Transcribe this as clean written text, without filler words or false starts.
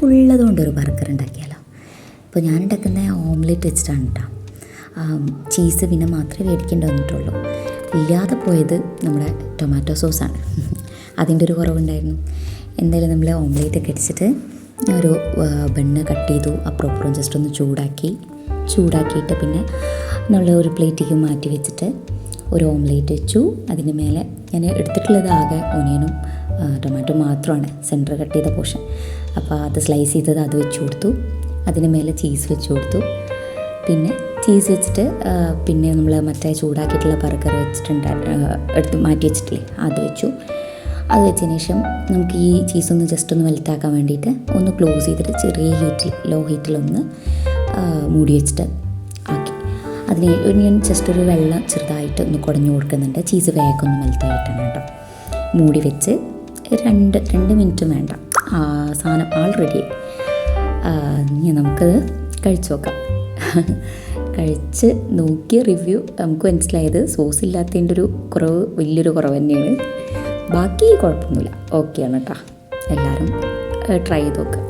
ഉള്ളതുകൊണ്ട് ഒരു ബർഗർ ഉണ്ടാക്കിയാലോ. ഇപ്പോൾ ഞാൻ ഉണ്ടാക്കുന്ന ഓംലെറ്റ് വെച്ചിട്ടാണ് കേട്ടോ. ചീസ് പിന്നെ മാത്രമേ മേടിക്കേണ്ടി വന്നിട്ടുള്ളൂ. ഇല്ലാതെ പോയത് നമ്മുടെ ടൊമാറ്റോ സോസാണ്. അതിൻ്റെ ഒരു കുറവുണ്ടായിരുന്നു. എന്തായാലും നമ്മൾ ഓംലെറ്റൊക്കെ അടിച്ചിട്ട് ഒരു ബണ്ണ് കട്ട് ചെയ്തു. അപ്പുറം ജസ്റ്റ് ഒന്ന് ചൂടാക്കിയിട്ട് പിന്നെ നമ്മൾ ഒരു പ്ലേറ്റിലേക്ക് മാറ്റി വെച്ചിട്ട് ഒരു ഓംലെറ്റ് വെച്ചു. അതിൻ്റെ മേലെ ഞാൻ എടുത്തിട്ടുള്ളത് ആകെ ഒനിയനും ടൊമാറ്റോ മാത്രമാണ്, സെൻറ്റർ കട്ട് ചെയ്ത പോർഷൻ. അപ്പോൾ അത് സ്ലൈസ് ചെയ്തത് അത് വെച്ച് കൊടുത്തു. അതിന് മേലെ ചീസ് വെച്ച് കൊടുത്തു. പിന്നെ ചീസ് വെച്ചിട്ട് പിന്നെ നമ്മൾ മറ്റേ ചൂടാക്കിയിട്ടുള്ള ബർഗർ എടുത്ത് മാറ്റി വെച്ചിട്ടില്ലേ അത് വെച്ചു. അത് വെച്ചതിന് ശേഷം നമുക്ക് ഈ ചീസൊന്ന് ജസ്റ്റ് ഒന്ന് വെൽത്താക്കാൻ വേണ്ടിയിട്ട് ഒന്ന് ക്ലോസ് ചെയ്തിട്ട് ചെറിയ ലോ ഹീറ്റിലൊന്ന് മൂടി വെച്ചിട്ട് ആക്കി. അതിന് ഞാൻ ജസ്റ്റ് ഒരു വെള്ളം ചെറുതായിട്ട് ഒന്ന് കുടഞ്ഞു കൊടുക്കുന്നുണ്ട്. ചീസ് വേഗം ഒന്ന് മെൽത്തായിട്ടാണ് കേട്ടോ. മൂടി വെച്ച് രണ്ട് മിനിറ്റും വേണ്ട, സാധനം റെഡി. ഇനി നമുക്കത് കഴിച്ചു നോക്കാം. കഴിച്ച് നോക്കിയ റിവ്യൂ നമുക്ക് മനസ്സിലായത് സോസ് ഇല്ലാത്തതിൻ്റെ ഒരു കുറവ് വലിയൊരു കുറവ് തന്നെയാണ്. ബാക്കി കുഴപ്പമൊന്നുമില്ല, ഓക്കെയാണ് കേട്ടോ. എല്ലാവരും ട്രൈ ചെയ്ത് നോക്കുക.